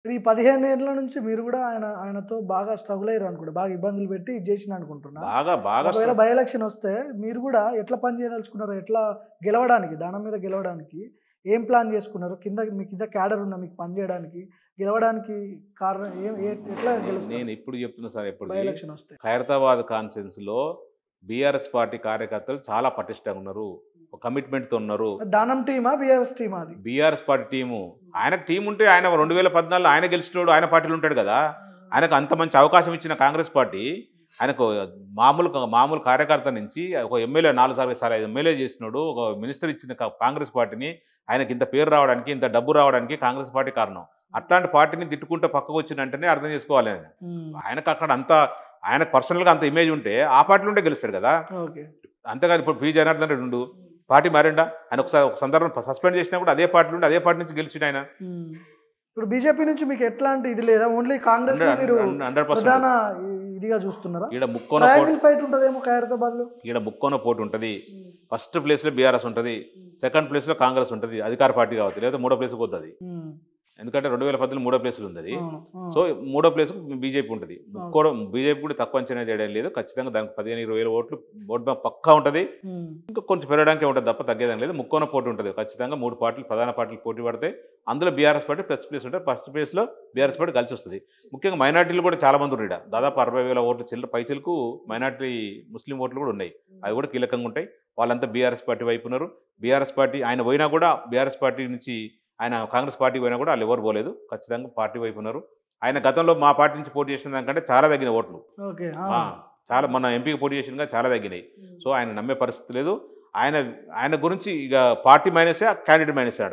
ఈ 15 ఏళ్ల నుంచి మీరు గూడా ఆయనతో బాగా స్ట్రగుల్ అయ్యారనుకుంటా. బాగా ఇబ్బందులు పెట్టి ఇది జేసిననుకుంటున్నా. బాగా బాగా ఒకవేళ బై ఎలక్షన్ ఒస్తే మీరు గూడా ఎట్లా పని చేయదలుచుకున్నారు? ఎట్లా గెలవడానికి దానం మీద గెలవడానికి ఏం ప్లాన్ చేసుకున్నారు? మీ కింద క్యాడర్ ఉందా మీకు పని జేయడానికి? గెలవడానికి కారణం ఎట్లా గెలుస్తారు? నేను ఇప్పుడు చెప్తున్నా సార్ బై ఎప్పటిది. ఎలక్షన్ ఒస్తే? ఖైరతాబాద్ కాన్స్టిట్యున్సీలో బీఆర్ఎస్ పార్టీ కార్యకర్తలు చాలా పటిష్టంగా ఉన్నారు. ఒక కమిట్మెంట్‌తో ఉన్నారు. దానం టీమా? బీఆర్ఎస్ టీమా అది? BRS party team. ఆయనకు టీమ్ ఉంటే ఆయన 2014లో ఆయన గెలిచినోడు ఆయన పార్టీలో ఉంటాడు కదా! ఆయనకు అంత మంచి అవకాశం ఇచ్చిన కాంగ్రెస్ పార్టీ ఆయనకు మామూలు కార్యకర్త నుంచి ఒక ఎమ్మెల్యే 4 సార్లు 5 ఎమ్మెల్యే చేసినోడు, ఒక మినిస్టర్ ఇచ్చిన కాంగ్రెస్ పార్టీని ఆయనకి ఇంత పేరు రావడానికి, ఇంత డబ్బు రావడానికి కాంగ్రెస్ పార్టీ కారణం. అట్లాంటి పార్టీని తిట్టుకుంటూ పక్కకొచ్చిండంటేనే అర్థం చేసుకోవాలి ఆయన. హ్మ్. ఆయనకు అక్కడ అంత ఆయనకు పర్సనల్‌గా అంత ఇమేజ్ ఉంటే ఆ పార్టీలో ఉంటే గెలుస్తాడు కదా! ఓకే. అంతేగాని ఇప్పుడు పి. జనార్దన్ రెడ్డి ఉండు. పార్టీ మారిండా? ఆయన ఒకసారి ఒక సందర్భం సస్పెండ్ చేసినా కూడా అదే పార్టీలో ఉండి అదే పార్టీ నుంచి గెలిచిండాయన. హ్మ్. ఇప్పుడు బీజేపీ నుంచి మీకు ఎట్లాంటి ఇది లేదా? ఓన్లీ కాంగ్రెస్‌ని మీరు 100% ప్రధాన ఇదిగా చూస్తున్నారా? ఈడ ముక్కోన పోటీ ట్రయాంగిల్ ఫైట్ ఉంటదేమో ఖైరతాబాద్‌లో? ఈడ ముక్కోన పోటీ ఉంటది. హ్మ్. ఫస్ట్ ప్లేస్‌లో బీఆర్ఎస్ ఉంటది. సెకండ్ ప్లేస్‌లో కాంగ్రెస్ ఉంటది. అధికార పార్టీ కావచ్చు. లేదా మూడో ప్లేస్‌కి పోతది. హ్మ్. ఎందుకంటే 2010లో మూడో ప్లేస్‌లో ఉందది. అవును. ఆ! సో, మూడో ప్లేస్‌కి బీజేపీ ఉంటది. ఓకే. బీజేపీ కూడా తక్కువ అంచనా చేయడం లేదు. ఖచ్చితంగా దానికి 15, 20 వేల ఓట్లు ఓట్ బ్యాంక్ పక్కా ఉంటది. హ్మ్. ఇంకా కొంచెం పెరగడానికే ఉంటది తప్ప తగ్గేదేం లేదు. ముక్కోన పోటీ ఉంటది. ఖచ్చితంగా 3 పార్టీలు ప్రధాన పార్టీలు పోటీ పడతాయి. అందులో బీఆర్ఎస్ పార్టీ ఫస్ట్ ప్లేస్ ఉంటది. ఫస్ట్ ప్లేస్‌లో బీఆర్ఎస్ పార్టీ కలిసొస్తది. ముఖ్యంగా మైనారిటీలు కూడా చాలా మంది ఉన్నారు ఈడ. దాదాపు 60,000 ఓట్ల పైచిలకు మైనారిటీ ముస్లిం ఓట్లు కూడా ఉన్నాయి. అవి కూడా కీలకంగా ఉంటాయి. వాళ్ళంతా బీఆర్ఎస్ పార్టీ వైపు ఉన్నారు. బీఆర్ఎస్ పార్టీ ఆయన పోయినా కూడా బీఆర్ఎస్ పార్టీ నుంచి ఆయన కాంగ్రెస్ పార్టీకి పోయినా కూడా ఆళ్ళెవరు పోలేదు. ఖచ్చితంగా పార్టీ వైపు ఉన్నారు. ఆయన గతంలో మా పార్టీ నుంచి పోటీ చేసిన దానికంటే చాలా తగ్గినాయి ఓట్లు. ఓకే. ఆ! ఆ! చాలా మొన్న ఎంపీకి పోటీ చేసిండగా చాలా తగ్గినాయి. హ్మ్. సో, ఆయన నమ్మే పరిస్థితి లేదు. ఆయన ఆయన గురించి ఇక పార్టీ మైనసే, క్యాండిడేట్ మైనసే ఆడ.